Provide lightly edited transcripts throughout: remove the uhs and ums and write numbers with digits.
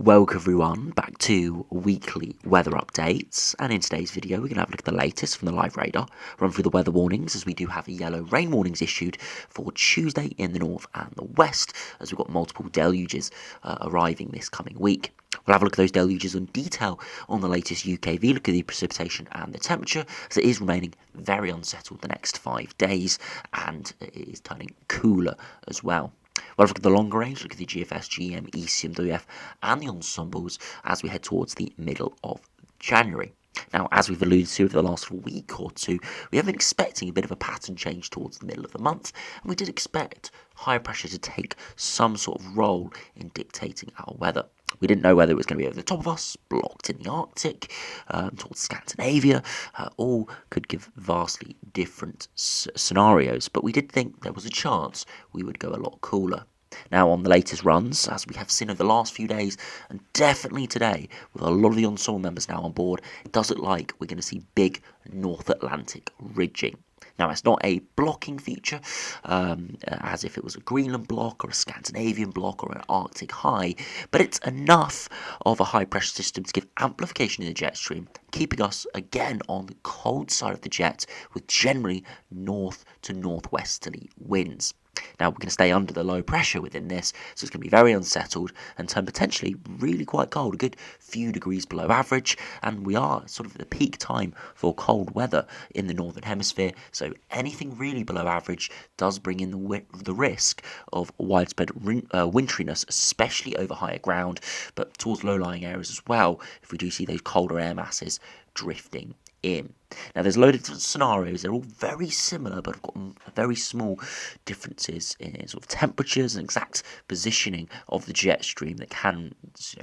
Welcome everyone back to weekly weather updates, and in today's video we're going to have a look at the latest from the live radar, run through the weather warnings as we do have yellow rain warnings issued for Tuesday in the north and the west as we've got multiple deluges arriving this coming week. We'll have a look at those deluges in detail on the latest UKV, look at the precipitation and the temperature, as it is remaining very unsettled the next 5 days and it is turning cooler as well. We'll have a look at the longer range, look at the GFS, GM, ECM, WF and the ensembles as we head towards the middle of January. Now, as we've alluded to over the last week or two, we have been expecting a bit of a pattern change towards the middle of the month, and we did expect higher pressure to take some sort of role in dictating our weather. We didn't know whether it was going to be over the top of us, blocked in the Arctic, towards Scandinavia. All could give vastly different scenarios, but we did think there was a chance we would go a lot cooler. Now, on the latest runs, as we have seen over the last few days, and definitely today, with a lot of the ensemble members now on board, it does look like we're going to see big North Atlantic ridging. Now, it's not a blocking feature, as if it was a Greenland block or a Scandinavian block or an Arctic high, but it's enough of a high-pressure system to give amplification in the jet stream, keeping us, again, on the cold side of the jet with generally north to northwesterly winds. Now, we're going to stay under the low pressure within this, so it's going to be very unsettled and turn potentially really quite cold, a good few degrees below average, and we are sort of at the peak time for cold weather in the northern hemisphere, so anything really below average does bring in the risk of widespread winteriness, especially over higher ground, but towards low-lying areas as well, if we do see those colder air masses drifting in. Now, there's a load of different scenarios. They're all very similar, but have got very small differences in sort of temperatures and exact positioning of the jet stream that can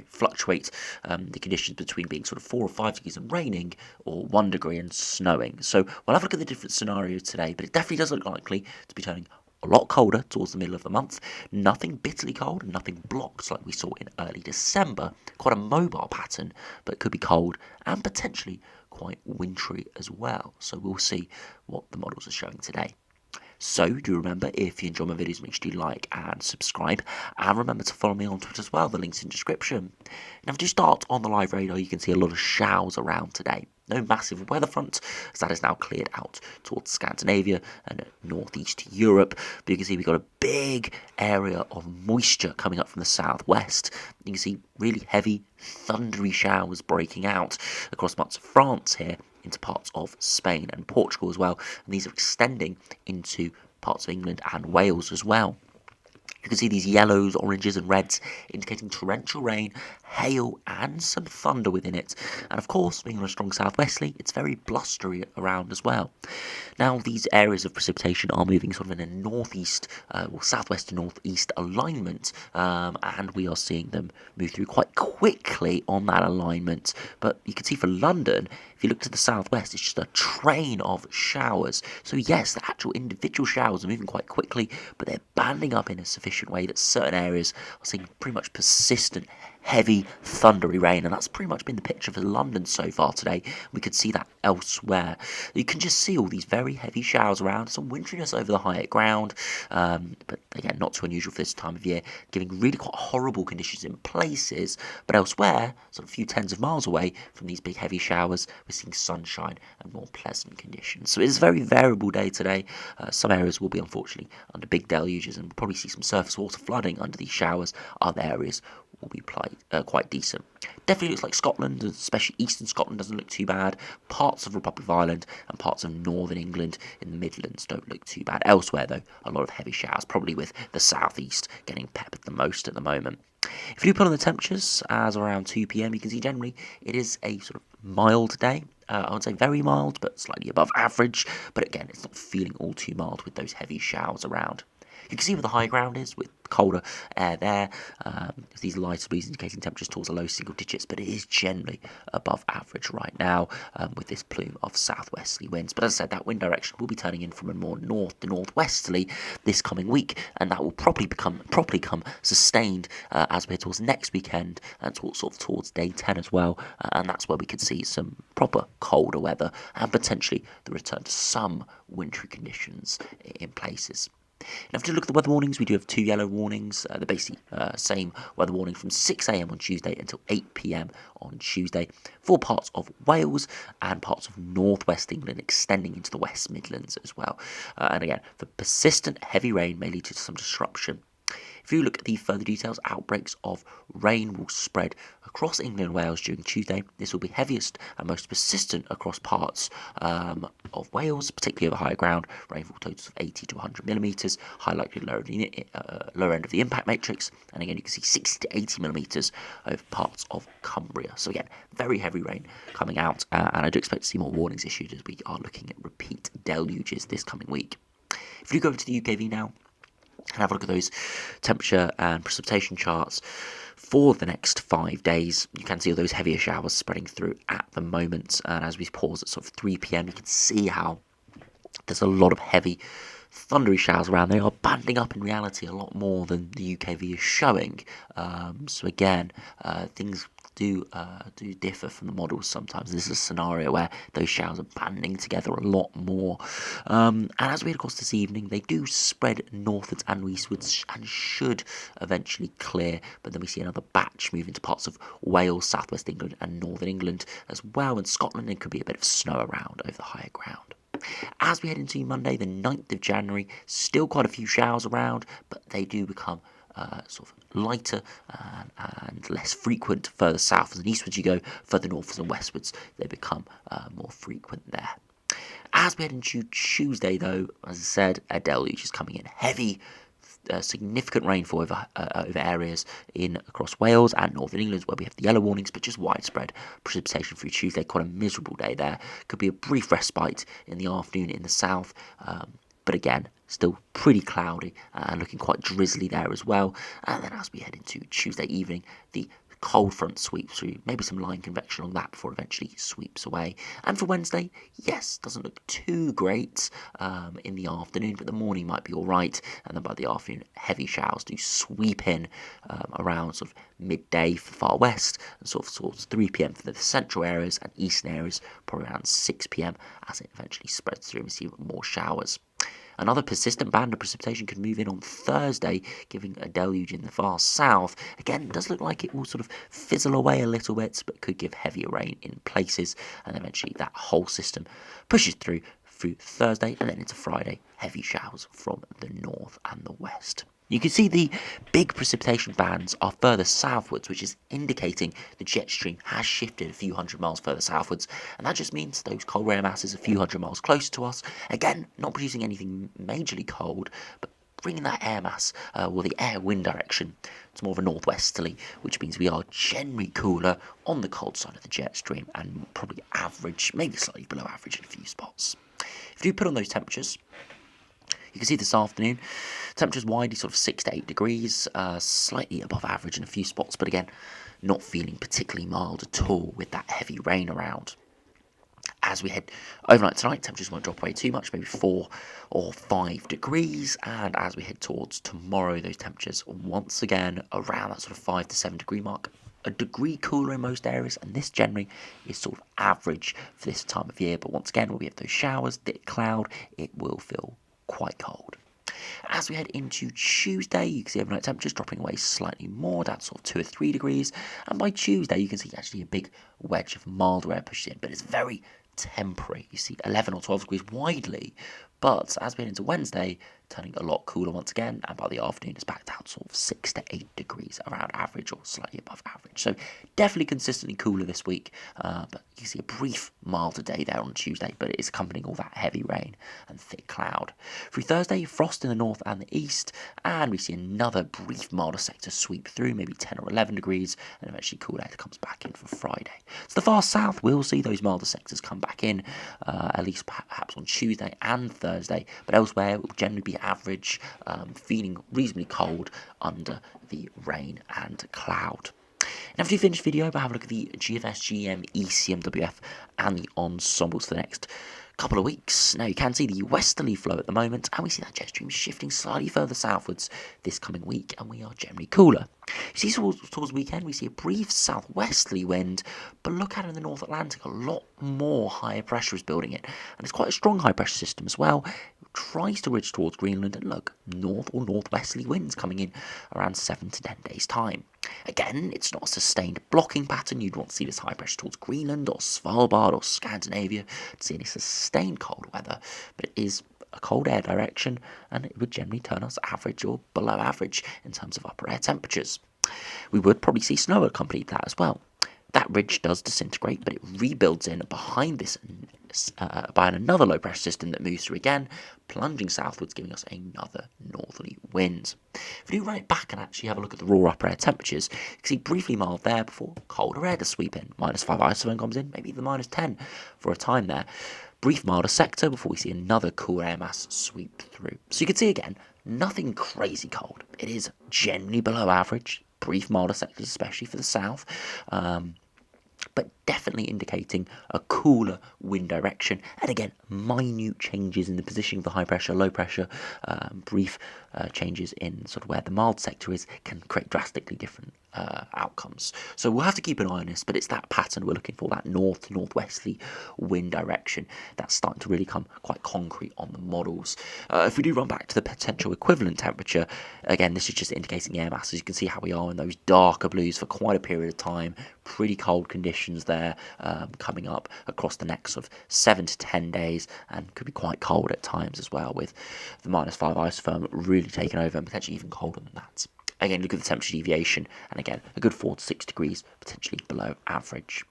fluctuate the conditions between being sort of 4 or 5 degrees and raining or 1 degree and snowing. So we'll have a look at the different scenarios today, but it definitely does look likely to be turning a lot colder towards the middle of the month. Nothing bitterly cold and nothing blocked like we saw in early December. Quite a mobile pattern, but it could be cold and potentially quite wintry as well. So we'll see what the models are showing today. So do remember, if you enjoy my videos, make sure you like and subscribe, and remember to follow me on Twitter as well. The link's in the description. Now, if you start on the live radar, you can see a lot of showers around today. No massive weather front, as that is now cleared out towards Scandinavia and northeast Europe. But you can see we've got a big area of moisture coming up from the southwest. You can see really heavy, thundery showers breaking out across parts of France here, into parts of Spain and Portugal as well. And these are extending into parts of England and Wales as well. You can see these yellows, oranges and reds indicating torrential rain, hail and some thunder within it. And of course, being on a strong southwesterly, it's very blustery around as well. Now, these areas of precipitation are moving sort of in a northeast or southwest to northeast alignment, and we are seeing them move through quite quickly on that alignment. But you can see for London, if you look to the southwest, it's just a train of showers. So yes, the actual individual showers are moving quite quickly, but they're banding up in a sufficient way that certain areas are seeing pretty much persistent, heavy, thundery rain, and that's pretty much been the picture for London so far today. We could see that elsewhere. You can just see all these very heavy showers around, some winteriness over the higher ground, but again, not too unusual for this time of year, giving really quite horrible conditions in places, but elsewhere, sort of a few tens of miles away from these big heavy showers, we're seeing sunshine and more pleasant conditions. So it is a very variable day today. Some areas will be unfortunately under big deluges, and we'll probably see some surface water flooding under these showers. Other areas will be quite decent. Definitely looks like Scotland, especially eastern Scotland, doesn't look too bad. Parts of Republic of Ireland and parts of northern England in the Midlands don't look too bad. Elsewhere, though, a lot of heavy showers, probably with the southeast getting peppered the most at the moment. If you put on the temperatures, as around 2 p.m, you can see generally it is a sort of mild day. I would say very mild, but slightly above average. But again, it's not feeling all too mild with those heavy showers around. You can see where the high ground is with colder air there. These lighter breezes indicating temperatures towards the low single digits, but it is generally above average right now with this plume of southwesterly winds. But as I said, that wind direction will be turning in from a more north to northwesterly this coming week, and that will probably become sustained as we head towards next weekend and towards day 10 as well. And that's where we could see some proper colder weather and potentially the return to some wintry conditions in places. Now, if you look at the weather warnings, we do have 2 yellow warnings. They're basically same weather warning from 6 a.m. on Tuesday until 8 p.m. on Tuesday for parts of Wales and parts of northwest England, extending into the West Midlands as well. And again, for persistent heavy rain may lead to some disruption. If you look at the further details, outbreaks of rain will spread across England and Wales during Tuesday. This will be heaviest and most persistent across parts of Wales, particularly over higher ground. Rainfall totals of 80 to 100 millimetres, high likelihood lower end of the impact matrix. And again, you can see 60 to 80 millimetres over parts of Cumbria. So again, very heavy rain coming out, and I do expect to see more warnings issued as we are looking at repeat deluges this coming week. If you go over to the UKV now, and have a look at those temperature and precipitation charts for the next 5 days. You can see all those heavier showers spreading through at the moment, and as we pause at sort of 3 p.m, you can see how there's a lot of heavy thundery showers around. They are banding up in reality a lot more than the UKV is showing. So again, things do differ from the models sometimes. This is a scenario where those showers are banding together a lot more. And as we head across this evening, they do spread northwards and eastwards and should eventually clear. But then we see another batch move into parts of Wales, southwest England and northern England as well. In Scotland, there could be a bit of snow around over the higher ground. As we head into Monday, the 9th of January, still quite a few showers around, but they do become sort of lighter and less frequent further south and eastwards you go. Further northwards and westwards, they become more frequent there. As we head into Tuesday, though, as I said, a deluge is coming in. Heavy, significant rainfall over areas across Wales and northern England, where we have the yellow warnings, but just widespread precipitation through Tuesday. Quite a miserable day there. Could be a brief respite in the afternoon in the south, but again, still pretty cloudy and looking quite drizzly there as well. And then as we head into Tuesday evening, the cold front sweeps through, maybe some line convection on that before it eventually sweeps away. And for Wednesday, yes, doesn't look too great in the afternoon, but the morning might be all right. And then by the afternoon, heavy showers do sweep in around sort of midday for the far west and sort of 3 p.m. for the central areas and eastern areas, probably around 6 p.m. as it eventually spreads through and we see more showers. Another persistent band of precipitation could move in on Thursday, giving a deluge in the far south. Again, it does look like it will sort of fizzle away a little bit, but could give heavier rain in places. And eventually that whole system pushes through Thursday and then into Friday. Heavy showers from the north and the west. You can see the big precipitation bands are further southwards, which is indicating the jet stream has shifted a few hundred miles further southwards, and that just means those cold air masses a few hundred miles closer to us. Again, not producing anything majorly cold, but bringing that air mass, the air wind direction, to more of a northwesterly, which means we are generally cooler on the cold side of the jet stream and probably average, maybe slightly below average in a few spots. If you put on those temperatures, you can see this afternoon, temperatures widely sort of 6 to 8 degrees, slightly above average in a few spots, but again, not feeling particularly mild at all with that heavy rain around. As we head overnight tonight, temperatures won't drop away too much, maybe 4 or 5 degrees, and as we head towards tomorrow, those temperatures once again around that sort of 5 to 7 degree mark. A degree cooler in most areas, and this generally is sort of average for this time of year, but once again, when we have those showers, thick cloud, it will feel quite cold. As we head into Tuesday, you can see overnight temperatures dropping away slightly more, down to sort of 2 or 3 degrees. And by Tuesday, you can see actually a big wedge of milder air pushed in, but it's very temporary. You see 11 or 12 degrees widely, but as we head into Wednesday, turning a lot cooler once again, and by the afternoon, it's back down to sort of 6 to 8 degrees, around average or slightly above average. So definitely consistently cooler this week, but you can see a brief milder day there on Tuesday, but it is accompanying all that heavy rain and thick cloud. Through Thursday, frost in the north and the east, and we see another brief milder sector sweep through, maybe 10 or 11 degrees, and eventually cool air comes back in for Friday. So the far south will see those milder sectors come back in, at least perhaps on Tuesday and Thursday, but elsewhere it will generally be average, feeling reasonably cold under the rain and cloud. And after you finish the video, we'll have a look at the GFS, GM, ECMWF and the ensembles for the next couple of weeks. Now you can see the westerly flow at the moment, and we see that jet stream shifting slightly further southwards this coming week, and we are generally cooler. You see towards the weekend, we see a brief southwesterly wind, but look out in the North Atlantic, a lot more higher pressure is building in, and it's quite a strong high pressure system as well. tries to ridge towards Greenland, and look, north or northwesterly winds coming in around 7 to 10 days' time. Again, it's not a sustained blocking pattern. You'd want to see this high pressure towards Greenland or Svalbard or Scandinavia to see any sustained cold weather, but it is a cold air direction, and it would generally turn us average or below average in terms of upper air temperatures. We would probably see snow accompany that as well. That ridge does disintegrate, but it rebuilds in behind this, behind another low pressure system that moves through again, plunging southwards, giving us another northerly wind. If we do run it back and actually have a look at the raw upper air temperatures, you can see briefly mild there before colder air to sweep in. -5 isophone comes in, maybe the -10 for a time there. Brief milder sector before we see another cool air mass sweep through. So you can see again, nothing crazy cold. It is generally below average. Brief milder sectors, especially for the south, but definitely indicating a cooler wind direction. And again, minute changes in the positioning of the high pressure, low pressure, brief changes in sort of where the mild sector is can create drastically different outcomes. So we'll have to keep an eye on this, but it's that pattern we're looking for, that north to northwesterly wind direction that's starting to really come quite concrete on the models. If we do run back to the potential equivalent temperature, again, this is just indicating air masses. You can see how we are in those darker blues for quite a period of time. Pretty cold conditions there coming up across the next sort of 7 to 10 days, and could be quite cold at times as well, with the -5 isotherm really taking over and potentially even colder than that. Again, look at the temperature deviation, and again, a good 4 to 6 degrees, potentially below average.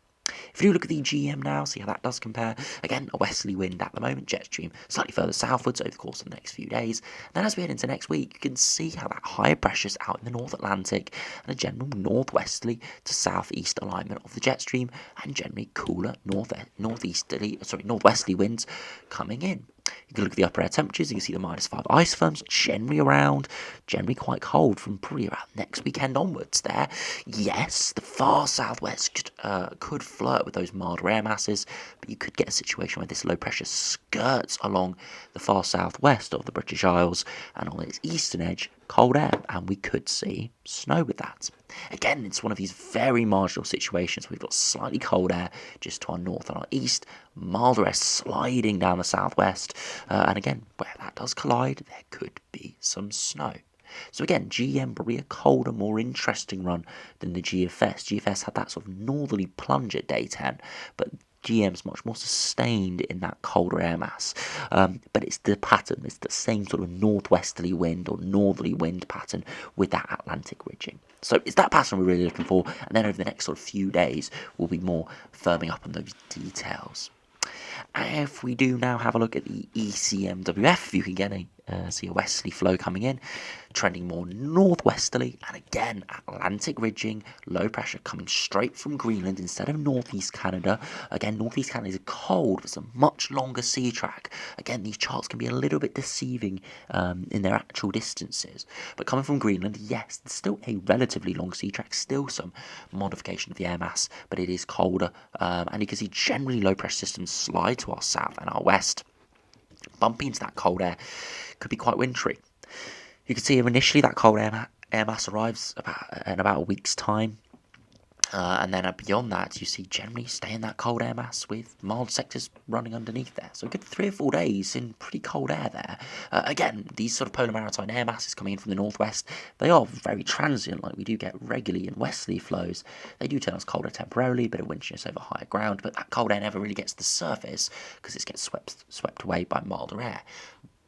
If you do look at the GM now, see how that does compare. Again, a westerly wind at the moment, jet stream slightly further southwards over the course of the next few days. Then as we head into next week, you can see how that higher pressure's out in the North Atlantic, and a general northwesterly to southeast alignment of the jet stream, and generally cooler northwesterly winds coming in. You can look at the upper air temperatures, you can see the -5 isotherms generally around, generally quite cold from probably around next weekend onwards there. Yes, the far southwest could flirt with those milder air masses, but you could get a situation where this low pressure skirts along the far southwest of the British Isles, and on its eastern edge, cold air, and we could see snow with that. Again, it's one of these very marginal situations. We've got slightly cold air just to our north and our east, milder air sliding down the southwest, and again, where that does collide, there could be some snow. So again, GM probably a colder, more interesting run than the GFS. GFS had that sort of northerly plunge at day 10, but GM's much more sustained in that colder air mass, but it's the pattern, it's the same sort of northwesterly wind or northerly wind pattern with that Atlantic ridging. So it's that pattern we're really looking for, and then over the next sort of few days we'll be more firming up on those details. If we do now have a look at the ECMWF, you can get see a westerly flow coming in, trending more northwesterly, and again, Atlantic ridging, low pressure coming straight from Greenland instead of northeast Canada. Again, northeast Canada is cold, but it's a much longer sea track. Again, these charts can be a little bit deceiving in their actual distances. But coming from Greenland, yes, it's still a relatively long sea track, still some modification of the air mass, but it is colder, and you can see generally low pressure systems slide to our south and our west. Bumping into that cold air could be quite wintry. You can see initially that cold air mass arrives in about a week's time, and then beyond that you see generally stay in that cold air mass with mild sectors running underneath there. So a good 3 or 4 days in pretty cold air there. Again, these sort of polar maritime air masses coming in from the northwest, they are very transient, like we do get regularly in westerly flows. They do turn us colder temporarily, bit of windiness over higher ground, but that cold air never really gets to the surface because it gets swept away by milder air.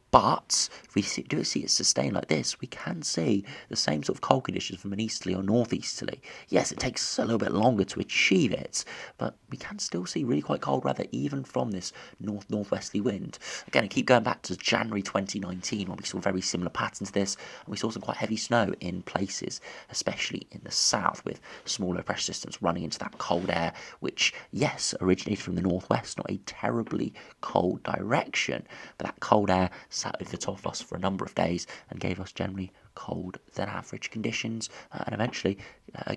But if we do see it sustain like this, we can see the same sort of cold conditions from an easterly or northeasterly. Yes, it takes a little bit longer to achieve it, but we can still see really quite cold weather even from this northwesterly wind. Again, I keep going back to January 2019 when we saw very similar patterns to this, and we saw some quite heavy snow in places, especially in the south, with smaller pressure systems running into that cold air, which, yes, originated from the northwest, not a terribly cold direction, but that cold air sat over the top of us for a number of days and gave us generally cold than average conditions, and eventually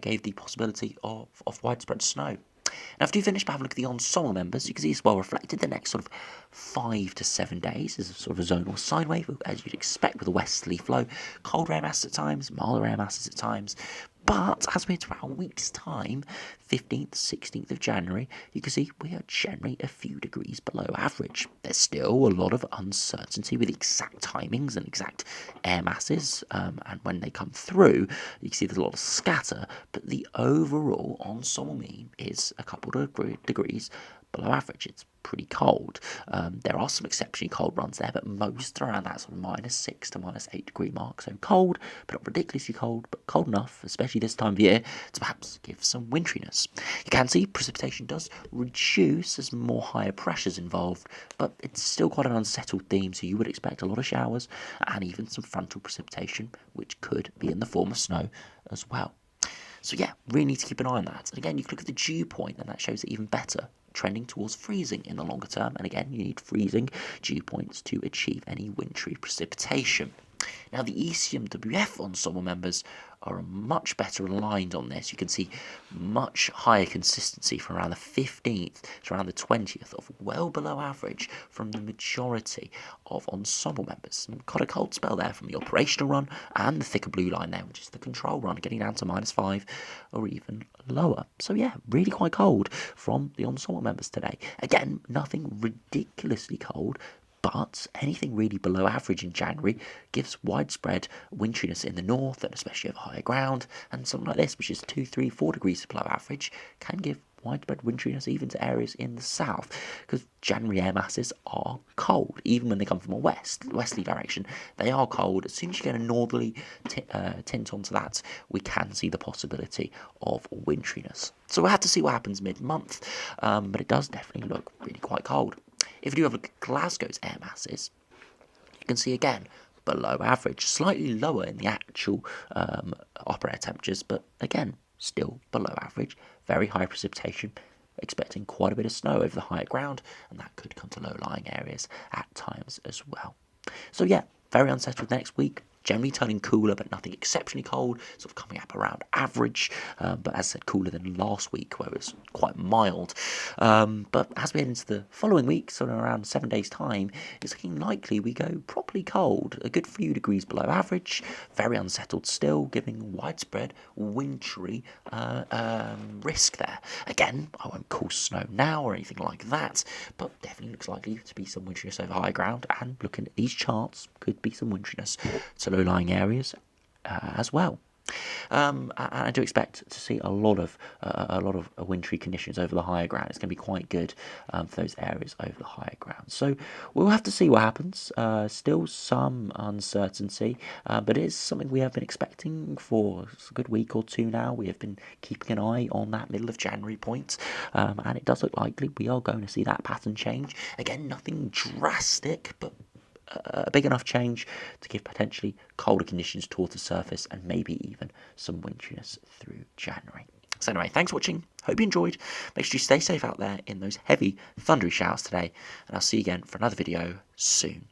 gave the possibility of widespread snow. Now, if you finish by having a look at the ensemble members, you can see it's well reflected. The next sort of 5 to 7 days is a sort of a zonal sine wave, as you'd expect with a westerly flow. Colder air masses at times, milder air masses at times. But as we're to about a week's time, 15th, 16th of January, you can see we are generally a few degrees below average. There's still a lot of uncertainty with exact timings and exact air masses, and when they come through, you can see there's a lot of scatter, but the overall ensemble mean is a couple of degrees below average. It's pretty cold. There are some exceptionally cold runs there, but most are around that sort of -6 to -8 degree mark. So cold, but not ridiculously cold, but cold enough, especially this time of year, to perhaps give some winteriness. You can see precipitation does reduce as more higher pressures involved, but it's still quite an unsettled theme, so you would expect a lot of showers and even some frontal precipitation, which could be in the form of snow as well. So yeah, really need to keep an eye on that. And again, you can look at the dew point, and that shows it even better, trending towards freezing in the longer term. And again, you need freezing dew points to achieve any wintry precipitation. Now, the ECMWF ensemble members are much better aligned on this. You can see much higher consistency from around the 15th to around the 20th of well below average from the majority of ensemble members. And got a cold spell there from the operational run and the thicker blue line there, which is the control run, getting down to -5 or even lower. So yeah, really quite cold from the ensemble members today. Again, nothing ridiculously cold, but anything really below average in January gives widespread winteriness in the north and especially over higher ground, and something like this, which is 2, 3, 4 degrees below average, can give widespread winteriness even to areas in the south, because January air masses are cold, even when they come from a westerly direction. They are cold. As soon as you get a northerly tint onto that, we can see the possibility of winteriness. So we'll have to see what happens mid-month, but it does definitely look really quite cold. If you do have a look at Glasgow's air masses, you can see again below average, slightly lower in the actual upper air temperatures, but again still below average. Very high precipitation, expecting quite a bit of snow over the higher ground, and that could come to low-lying areas at times as well. So yeah, very unsettled next week. Generally turning cooler, but nothing exceptionally cold, sort of coming up around average, but as I said, cooler than last week, where it was quite mild. But as we head into the following week, so in around 7 days' time, it's looking likely we go properly cold, a good few degrees below average, very unsettled still, giving widespread wintry risk there. Again, I won't call snow now or anything like that, but definitely looks likely to be some wintriness over high ground, and looking at these charts, could be some wintriness to low-lying areas as well. And I do expect to see a lot of wintry conditions over the higher ground. It's going to be quite good for those areas over the higher ground. So we'll have to see what happens. Still some uncertainty, but it is something we have been expecting for a good week or two now. We have been keeping an eye on that middle of January point, and it does look likely we are going to see that pattern change. Again, nothing drastic, but a big enough change to give potentially colder conditions towards the surface and maybe even some wintriness through January. So anyway, thanks for watching. Hope you enjoyed. Make sure you stay safe out there in those heavy, thundery showers today, and I'll see you again for another video soon.